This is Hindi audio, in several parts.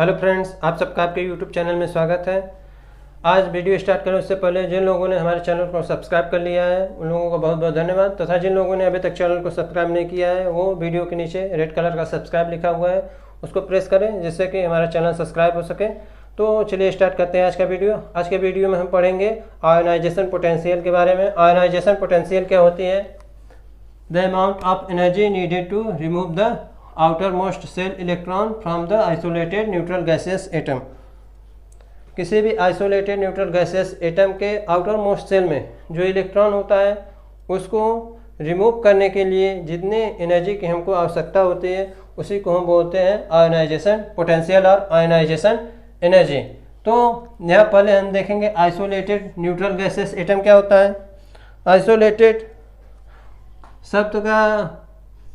हेलो फ्रेंड्स, आप सबका आपके यूट्यूब चैनल में स्वागत है। आज वीडियो स्टार्ट करें उससे पहले जिन लोगों ने हमारे चैनल को सब्सक्राइब कर लिया है उन लोगों को बहुत बहुत धन्यवाद, तथा जिन लोगों ने अभी तक चैनल को सब्सक्राइब नहीं किया है वो वीडियो के नीचे रेड कलर का सब्सक्राइब लिखा हुआ है उसको प्रेस करें जिससे कि हमारा चैनल सब्सक्राइब हो सके। तो चलिए स्टार्ट करते हैं आज का वीडियो। आज के वीडियो में हम पढ़ेंगे आयोनाइजेशन पोटेंशियल के बारे में। आयोनाइजेशन पोटेंशियल क्या होती है? The amount of energy needed to remove the outermost cell electron from the isolated neutral gaseous atom। किसी भी आइसोलेटेड न्यूट्रल गैसेस एटम के आउटर मोस्ट सेल में जो इलेक्ट्रॉन होता है उसको रिमूव करने के लिए जितने एनर्जी की हमको आवश्यकता होती है उसी को हम बोलते हैं आयोनाइजेशन पोटेंशियल और आयोनाइजेशन एनर्जी। तो यहाँ पहले हम देखेंगे आइसोलेटेड न्यूट्रल गैसेस एटम क्या होता है। आइसोलेटेड शब्द का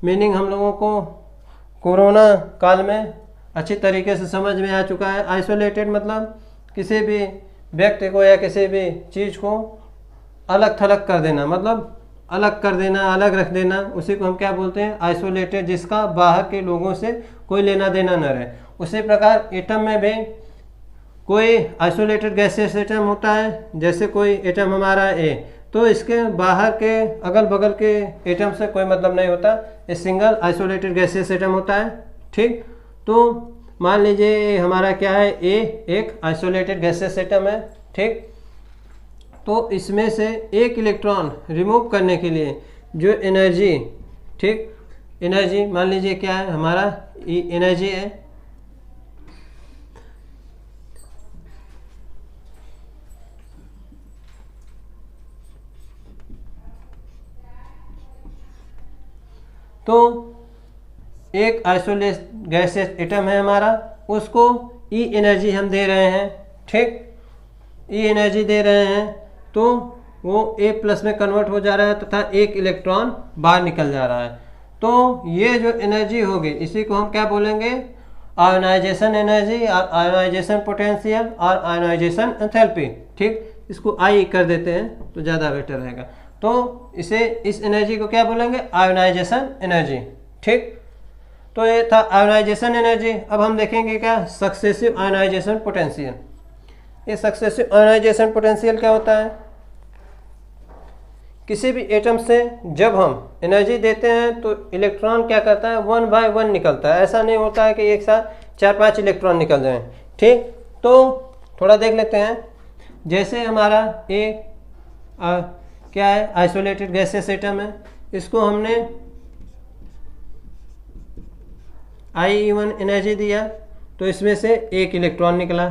मीनिंग हम लोगों को कोरोना काल में अच्छी तरीके से समझ में आ चुका है। आइसोलेटेड मतलब किसी भी व्यक्ति को या किसी भी चीज़ को अलग थलग कर देना, मतलब अलग कर देना, अलग रख देना, उसी को हम क्या बोलते हैं? आइसोलेटेड, जिसका बाहर के लोगों से कोई लेना देना न रहे। उसी प्रकार एटम में भी कोई आइसोलेटेड गैसेस एटम होता है, जैसे कोई एटम हमारा ए, तो इसके बाहर के अगल बगल के एटम से कोई मतलब नहीं होता, ये सिंगल आइसोलेटेड गैसेस एटम होता है। ठीक, तो मान लीजिए हमारा क्या है, ए एक आइसोलेटेड गैसेस एटम है। ठीक, तो इसमें से एक इलेक्ट्रॉन रिमूव करने के लिए जो एनर्जी, ठीक, एनर्जी मान लीजिए क्या है हमारा एनर्जी है, तो एक आइसोलेट गैसेस एटम है हमारा, उसको ई एनर्जी हम दे रहे हैं। ठीक, ई एनर्जी दे रहे हैं तो वो ए प्लस में कन्वर्ट हो जा रहा है तथा एक इलेक्ट्रॉन बाहर निकल जा रहा है। तो ये जो एनर्जी होगी इसी को हम क्या बोलेंगे? आयोनाइजेशन एनर्जी और आयोनाइजेशन पोटेंशियल और आयोनाइजेशन एंथैल्पी। ठीक, इसको आई कर देते हैं तो ज़्यादा बेटर रहेगा। तो इसे, इस एनर्जी को क्या बोलेंगे? Ionization energy. ठीक, तो ये था आयोनाइजेशन एनर्जी। अब हम देखेंगे क्या सक्सेसिव आयोनाइजेशन पोटेंशियल। ये सक्सेसिव आयोनाइजेशन पोटेंशियल क्या होता है? किसी भी एटम से जब हम एनर्जी देते हैं तो इलेक्ट्रॉन क्या करता है? 1 बाय 1 निकलता है। ऐसा नहीं होता है कि एक साथ 4-5 इलेक्ट्रॉन निकल जाएं। ठीक, तो थोड़ा देख लेते हैं। जैसे हमारा क्या है, आइसोलेटेड गैसेस एटम है, इसको हमने I1 एनर्जी दिया तो इसमें से एक इलेक्ट्रॉन निकला।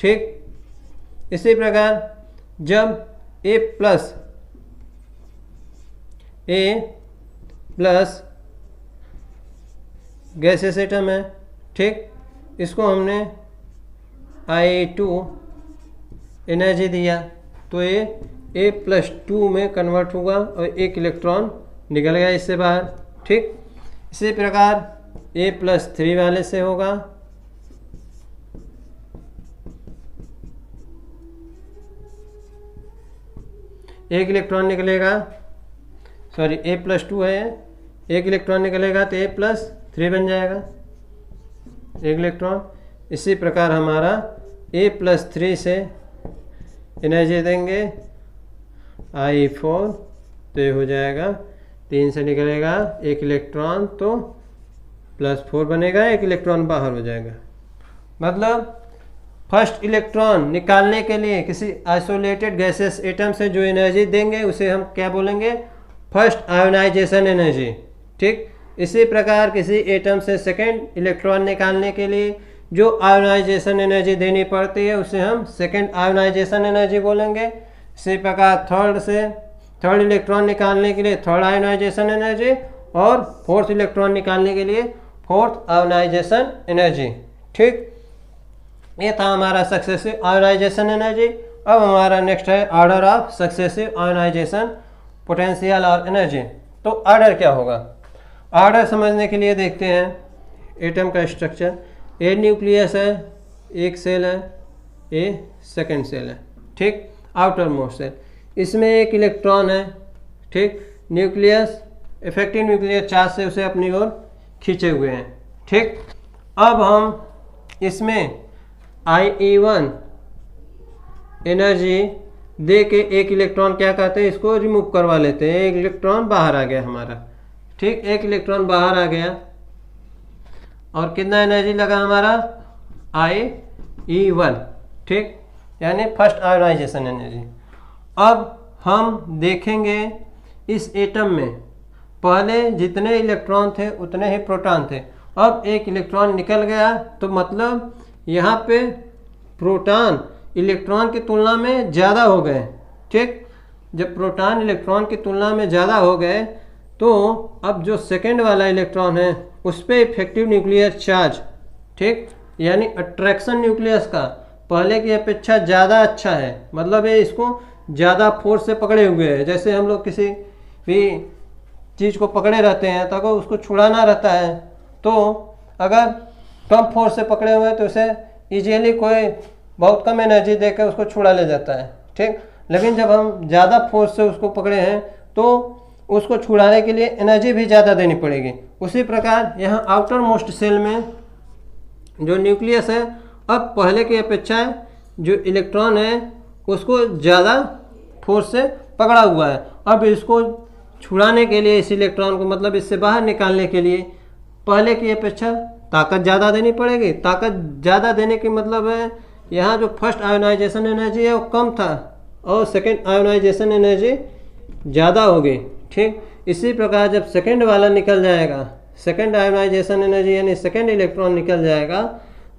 ठीक, इसी प्रकार जब ए प्लस गैसेस एटम है, ठीक, इसको हमने I2 एनर्जी दिया तो ये A+2 में कन्वर्ट होगा और एक इलेक्ट्रॉन निकल गया इससे बाहर। ठीक, इसी प्रकार A+3 वाले से होगा, एक इलेक्ट्रॉन निकलेगा, सॉरी A+2 है, एक इलेक्ट्रॉन निकलेगा तो A+3 बन जाएगा एक इलेक्ट्रॉन। इसी प्रकार हमारा A+3 से एनर्जी देंगे I4 तो ये हो जाएगा, 3 से निकलेगा एक इलेक्ट्रॉन तो +4 बनेगा, एक इलेक्ट्रॉन बाहर हो जाएगा। मतलब फर्स्ट इलेक्ट्रॉन निकालने के लिए किसी आइसोलेटेड गैसेस एटम से जो एनर्जी देंगे उसे हम क्या बोलेंगे? First ionization energy. ठीक, इसी प्रकार किसी एटम से सेकेंड इलेक्ट्रॉन निकालने के लिए जो आयोनाइजेशन एनर्जी देनी पड़ती है उसे हम सेकेंड आयोनाइजेशन एनर्जी बोलेंगे। इसी प्रकार थर्ड इलेक्ट्रॉन निकालने के लिए थर्ड आयोनाइजेशन एनर्जी और फोर्थ इलेक्ट्रॉन निकालने के लिए फोर्थ आयोनाइजेशन एनर्जी। ठीक, ये था हमारा सक्सेसिव आयोनाइजेशन एनर्जी। अब हमारा नेक्स्ट है order of successive ionization potential और एनर्जी। तो ऑर्डर क्या होगा? ऑर्डर समझने के लिए देखते हैं एटम का स्ट्रक्चर। ए न्यूक्लियस है, एक सेल है, ए सेकेंड सेल है। ठीक, आउटर मोस्ट सेल, इसमें एक इलेक्ट्रॉन है। ठीक, न्यूक्लियस इफेक्टिव न्यूक्लियर चार्ज से उसे अपनी ओर खींचे हुए हैं। ठीक, अब हम इसमें IE1 एनर्जी दे के एक इलेक्ट्रॉन क्या कहते हैं, इसको रिमूव करवा लेते हैं। एक इलेक्ट्रॉन बाहर आ गया हमारा, ठीक, एक इलेक्ट्रॉन बाहर आ गया और कितना एनर्जी लगा हमारा, IE1, ठीक, यानी फर्स्ट आयोनाइजेशन एनर्जी। अब हम देखेंगे इस एटम में पहले जितने इलेक्ट्रॉन थे उतने ही प्रोटॉन थे। अब एक इलेक्ट्रॉन निकल गया तो मतलब यहाँ पे प्रोटॉन इलेक्ट्रॉन की तुलना में ज़्यादा हो गए, ठीक। जब प्रोटॉन इलेक्ट्रॉन की तुलना में ज़्यादा हो गए तो अब जो सेकेंड वाला इलेक्ट्रॉन है उस पर इफेक्टिव न्यूक्लियर चार्ज, ठीक, यानी अट्रैक्शन न्यूक्लियस का पहले की अपेक्षा ज़्यादा अच्छा है। मतलब ये इसको ज़्यादा फोर्स से पकड़े हुए है। जैसे हम लोग किसी भी चीज़ को पकड़े रहते हैं तो अगर उसको छुड़ाना रहता है तो अगर कम फोर्स से पकड़े हुए हैं तो उसे इजीली कोई बहुत कम एनर्जी देकर उसको छुड़ा ले जाता है, ठीक। लेकिन जब हम ज़्यादा फोर्स से उसको पकड़े हैं तो उसको छुड़ाने के लिए एनर्जी भी ज़्यादा देनी पड़ेगी। उसी प्रकार यहाँ आउटर मोस्ट सेल में जो न्यूक्लियस है अब पहले की अपेक्षा जो इलेक्ट्रॉन है उसको ज़्यादा फोर्स से पकड़ा हुआ है। अब इसको छुड़ाने के लिए इस इलेक्ट्रॉन को मतलब इससे बाहर निकालने के लिए पहले की अपेक्षा ताकत ज़्यादा देनी पड़ेगी। ताकत ज़्यादा देने की मतलब है यहाँ जो फर्स्ट आयोनाइजेशन एनर्जी है वो कम था और सेकेंड आयोनाइजेशन एनर्जी ज़्यादा होगी, ठीक। इसी प्रकार जब सेकेंड वाला निकल जाएगा, सेकेंड आयोनाइजेशन एनर्जी यानी सेकेंड इलेक्ट्रॉन निकल जाएगा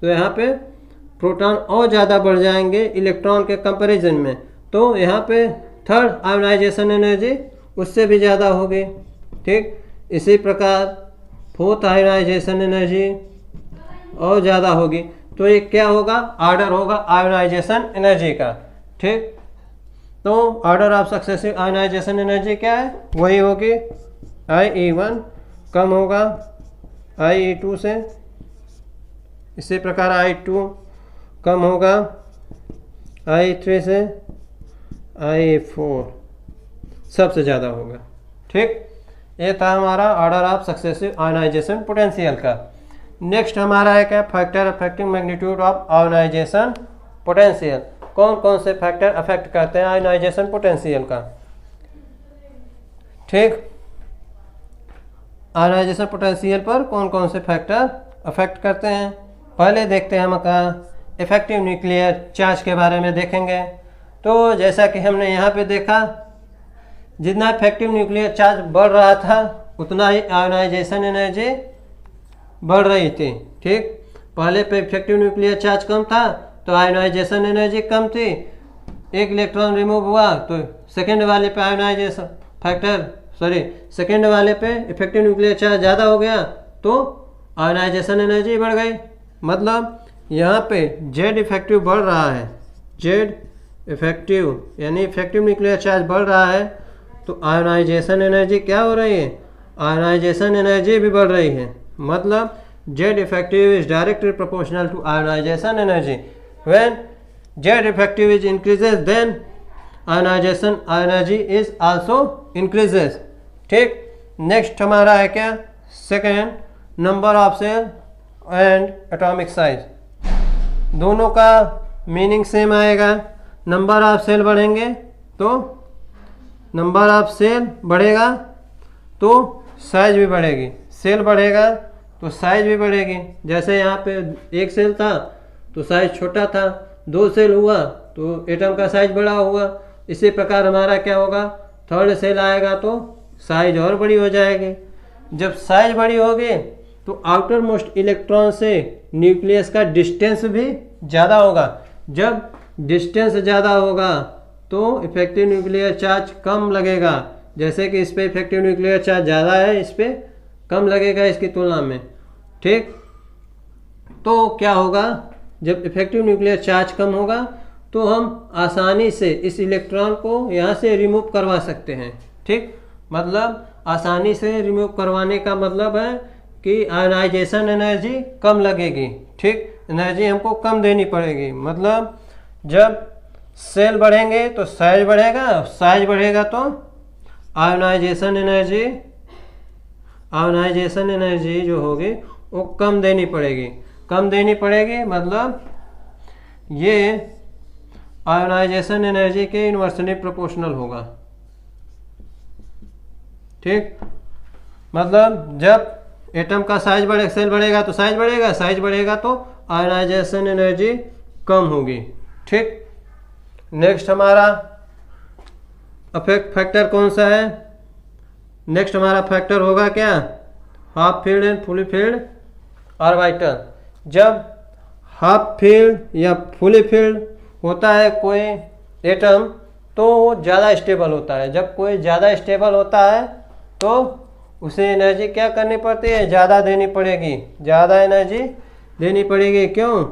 तो यहाँ पे प्रोटॉन और ज़्यादा बढ़ जाएंगे इलेक्ट्रॉन के कंपैरिजन में। तो यहाँ पे थर्ड आयोनाइजेशन एनर्जी उससे भी ज़्यादा होगी, ठीक। इसी प्रकार फोर्थ आयोनाइजेशन एनर्जी और ज़्यादा होगी। तो ये क्या होगा, ऑर्डर होगा आयोनाइजेशन एनर्जी का, ठीक। तो order of successive ionization energy क्या है, वही होगी IE1 कम होगा IE2 से, इसी प्रकार I2 कम होगा IE3 से, IE4 सबसे ज़्यादा होगा, ठीक। ये था हमारा order of successive ionization potential का। नेक्स्ट हमारा है क्या, factor affecting magnitude of ionization potential. कौन कौन से फैक्टर अफेक्ट करते हैं आयोनाइजेशन पोटेंशियल का, ठीक। आयोनाइजेशन पोटेंशियल पर कौन कौन से फैक्टर अफेक्ट करते हैं, पहले देखते हैं हम इफेक्टिव न्यूक्लियर चार्ज के बारे में देखेंगे। तो जैसा कि हमने यहाँ पे देखा जितना इफेक्टिव न्यूक्लियर चार्ज बढ़ रहा था उतना ही आयोनाइजेशन एनर्जी बढ़ रही थी, ठीक। पहले पे इफेक्टिव न्यूक्लियर चार्ज कम था तो आयोनाइजेशन एनर्जी कम थी। एक इलेक्ट्रॉन रिमूव हुआ तो सेकेंड वाले पे आयोनाइजेशन सेकेंड वाले पे इफेक्टिव न्यूक्लियर चार्ज ज़्यादा हो गया तो आयोनाइजेशन एनर्जी बढ़ गई। मतलब यहाँ पे जेड इफेक्टिव बढ़ रहा है, जेड इफेक्टिव यानी इफेक्टिव न्यूक्लियर चार्ज बढ़ रहा है तो आयोनाइजेशन एनर्जी क्या हो रही है, आयोनाइजेशन एनर्जी भी बढ़ रही है। मतलब Z effective is directly proportional to ionization energy. When Z effective is increases then ionization energy is also increases, ठीक। नेक्स्ट हमारा है क्या, second number of shell and atomic size. दोनों का मीनिंग सेम आएगा। नंबर ऑफ सेल बढ़ेंगे तो नंबर ऑफ सेल बढ़ेगा तो साइज भी बढ़ेगी, सेल बढ़ेगा तो साइज भी बढ़ेगी। जैसे यहाँ पे एक सेल था तो साइज छोटा था, दो सेल हुआ तो एटम का साइज बड़ा हुआ। इसी प्रकार हमारा क्या होगा, थर्ड सेल आएगा तो साइज और बड़ी हो जाएगी। जब साइज बड़ी होगी तो आउटर मोस्ट इलेक्ट्रॉन से न्यूक्लियस का डिस्टेंस भी ज़्यादा होगा। जब डिस्टेंस ज़्यादा होगा तो इफेक्टिव न्यूक्लियर चार्ज कम लगेगा। जैसे कि इस पे इफेक्टिव न्यूक्लियर चार्ज ज़्यादा है, इस पे कम लगेगा इसकी तुलना में, ठीक। तो क्या होगा, जब इफेक्टिव न्यूक्लियर चार्ज कम होगा तो हम आसानी से इस इलेक्ट्रॉन को यहाँ से रिमूव करवा सकते हैं, ठीक। मतलब आसानी से रिमूव करवाने का मतलब है कि आयोनाइजेशन एनर्जी कम लगेगी, ठीक। एनर्जी हमको कम देनी पड़ेगी। मतलब जब सेल बढ़ेंगे तो साइज बढ़ेगा, साइज बढ़ेगा तो आयोनाइजेशन एनर्जी जो होगी वो कम देनी पड़ेगी। कम देनी पड़ेगी, मतलब ये आयोनाइजेशन एनर्जी के इन्वर्सली प्रोपोर्शनल होगा। ठीक, मतलब जब एटम का साइज बढ़े, सेल बढ़ेगा तो साइज बढ़ेगा, साइज बढ़ेगा तो आयोनाइजेशन एनर्जी कम होगी। ठीक, नेक्स्ट हमारा अफेक्ट फैक्टर कौन सा है? नेक्स्ट हमारा फैक्टर होगा क्या? Half field and fully filled orbital. जब हाफ फील्ड या फुली फील्ड होता है कोई एटम तो वो ज़्यादा स्टेबल होता है। जब कोई ज़्यादा स्टेबल होता है तो उसे एनर्जी क्या करनी पड़ती है? ज़्यादा देनी पड़ेगी, ज़्यादा एनर्जी देनी पड़ेगी। क्यों?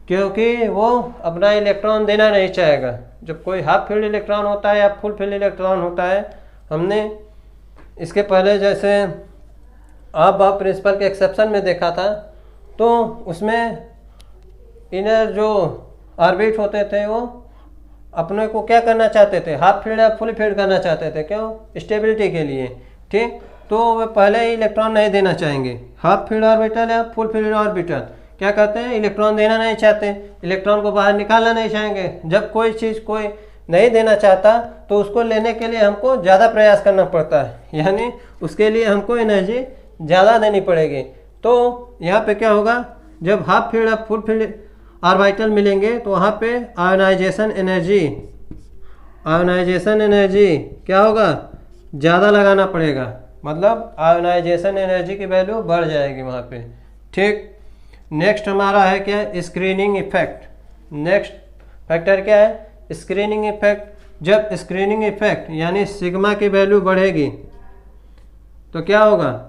क्योंकि वो अपना इलेक्ट्रॉन देना नहीं चाहेगा। जब कोई हाफ फील्ड इलेक्ट्रॉन होता है या फुल फील्ड इलेक्ट्रॉन होता है, हमने इसके पहले जैसे आप प्रिंसिपल के एक्सेप्शन में देखा था, तो उसमें इनर जो ऑर्बिट होते थे वो अपने को क्या करना चाहते थे? हाफ फील्ड या फुल फील्ड करना चाहते थे। क्यों? स्टेबिलिटी के लिए। ठीक, तो वे पहले ही इलेक्ट्रॉन नहीं देना चाहेंगे। हाफ फील्ड ऑर्बिटल या फुल फील्ड ऑर्बिटल क्या कहते हैं? इलेक्ट्रॉन देना नहीं चाहते, इलेक्ट्रॉन को बाहर निकालना नहीं चाहेंगे। जब कोई चीज़ कोई नहीं देना चाहता तो उसको लेने के लिए हमको ज़्यादा प्रयास करना पड़ता है, यानी उसके लिए हमको एनर्जी ज़्यादा देनी पड़ेगी। तो यहाँ पे क्या होगा? जब हाफ फील्ड और फुल फील्ड ऑर्बिटल मिलेंगे तो वहाँ पे आयोनाइजेशन एनर्जी क्या होगा? ज़्यादा लगाना पड़ेगा, मतलब आयोनाइजेशन एनर्जी की वैल्यू बढ़ जाएगी वहाँ पे। ठीक, नेक्स्ट हमारा है क्या? Screening effect. नेक्स्ट फैक्टर क्या है? Screening effect. जब स्क्रीनिंग इफेक्ट यानी सिग्मा की वैल्यू बढ़ेगी तो क्या होगा?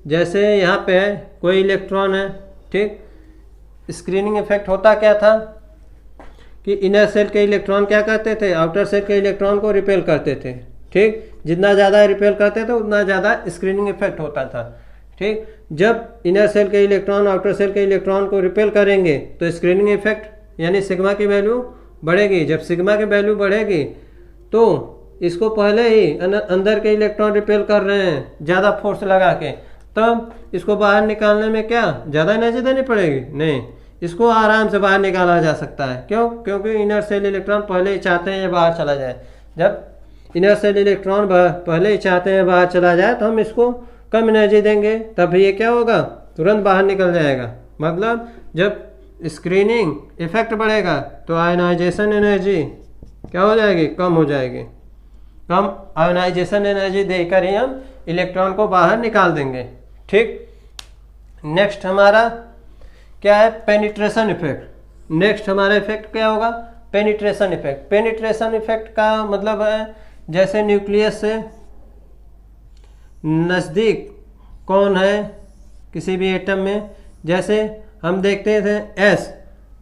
जैसे यहाँ पे है कोई इलेक्ट्रॉन है, ठीक, स्क्रीनिंग इफेक्ट होता क्या था कि इनर सेल के इलेक्ट्रॉन क्या करते थे? आउटर सेल के इलेक्ट्रॉन को रिपेल करते थे। ठीक, जितना ज़्यादा रिपेल करते थे उतना ज़्यादा स्क्रीनिंग इफेक्ट होता था। ठीक, जब इनर सेल के इलेक्ट्रॉन आउटर सेल के इलेक्ट्रॉन को रिपेल करेंगे तो स्क्रीनिंग इफेक्ट यानी सिग्मा की वैल्यू बढ़ेगी। जब सिग्मा की वैल्यू बढ़ेगी तो इसको पहले ही अंदर के इलेक्ट्रॉन रिपेल कर रहे हैं ज़्यादा फोर्स लगा के, तब इसको बाहर निकालने में क्या ज़्यादा एनर्जी देनी पड़ेगी? नहीं, इसको आराम से बाहर निकाला जा सकता है। क्यों? क्योंकि इनर सेल इलेक्ट्रॉन पहले ही चाहते हैं ये बाहर चला जाए। जब इनर सेल इलेक्ट्रॉन पहले ही चाहते हैं बाहर चला जाए तो हम इसको कम एनर्जी देंगे, तब ये क्या होगा? तुरंत बाहर निकल जाएगा। मतलब जब स्क्रीनिंग इफेक्ट बढ़ेगा तो आयोनाइजेशन एनर्जी क्या हो जाएगी? कम हो जाएगी। कम आयोनाइजेशन एनर्जी देकर ही हम इलेक्ट्रॉन को बाहर निकाल देंगे। ठीक, नेक्स्ट हमारा क्या है? Penetration effect. नेक्स्ट हमारा इफेक्ट क्या होगा? Penetration effect. पेनिट्रेशन इफेक्ट का मतलब है जैसे न्यूक्लियस से नज़दीक कौन है किसी भी एटम में, जैसे हम देखते थे एस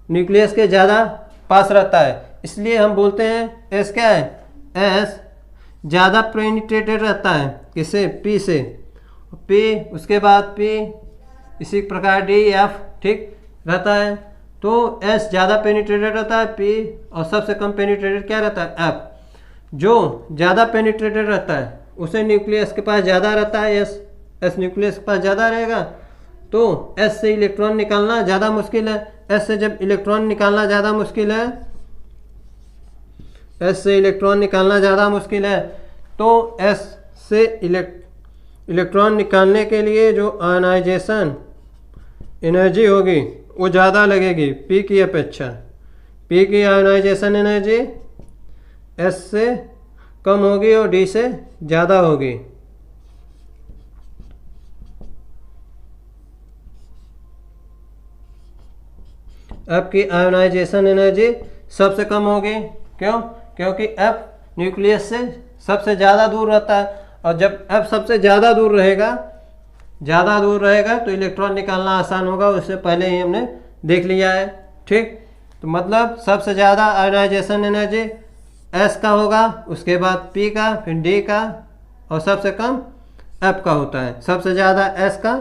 न्यूक्लियस के ज़्यादा पास रहता है, इसलिए हम बोलते हैं एस क्या है? एस ज़्यादा पेनिट्रेटेड रहता है किससे? पी से। पी उसके बाद पी, इसी प्रकार डी एफ ठीक रहता है। तो एस ज़्यादा पेनिट्रेटेड रहता है पी, और सबसे कम पेनिट्रेटेड क्या रहता है? एफ। जो ज़्यादा पेनिट्रेटेड रहता है उसे न्यूक्लियस के पास ज़्यादा रहता है एस। एस न्यूक्लियस के पास ज़्यादा रहेगा तो एस से इलेक्ट्रॉन निकालना ज़्यादा मुश्किल है। एस से जब इलेक्ट्रॉन निकालना ज़्यादा मुश्किल है, एस से इलेक्ट्रॉन निकालना ज़्यादा मुश्किल है, तो एस से इलेक्ट्रॉन निकालने के लिए जो आयनाइजेशन एनर्जी होगी वो ज़्यादा लगेगी पी की अपेक्षा। पी की आयनाइजेशन एनर्जी एस से कम होगी और डी से ज़्यादा होगी। एफ की आयोनाइजेशन एनर्जी सबसे कम होगी। क्यों? क्योंकि एफ न्यूक्लियस से सबसे ज़्यादा दूर रहता है, और जब एफ सबसे ज़्यादा दूर रहेगा तो इलेक्ट्रॉन निकालना आसान होगा। उससे पहले ही हमने देख लिया है। ठीक, तो मतलब सबसे ज़्यादा आयोनाइजेशन एनर्जी एस का होगा, उसके बाद पी का, फिर डी का, और सबसे कम एफ का होता है। सबसे ज़्यादा एस का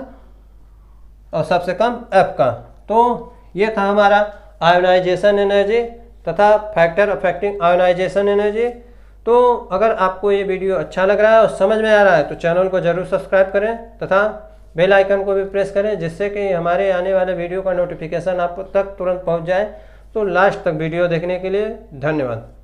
और सबसे कम एफ का। तो ये था हमारा आयोनाइजेशन एनर्जी तथा फैक्टर अफेक्टिंग आयोनाइजेशन एनर्जी। तो अगर आपको ये वीडियो अच्छा लग रहा है और समझ में आ रहा है तो चैनल को ज़रूर सब्सक्राइब करें तथा बेल आइकन को भी प्रेस करें, जिससे कि हमारे आने वाले वीडियो का नोटिफिकेशन आप तक तुरंत पहुंच जाए। तो लास्ट तक वीडियो देखने के लिए धन्यवाद।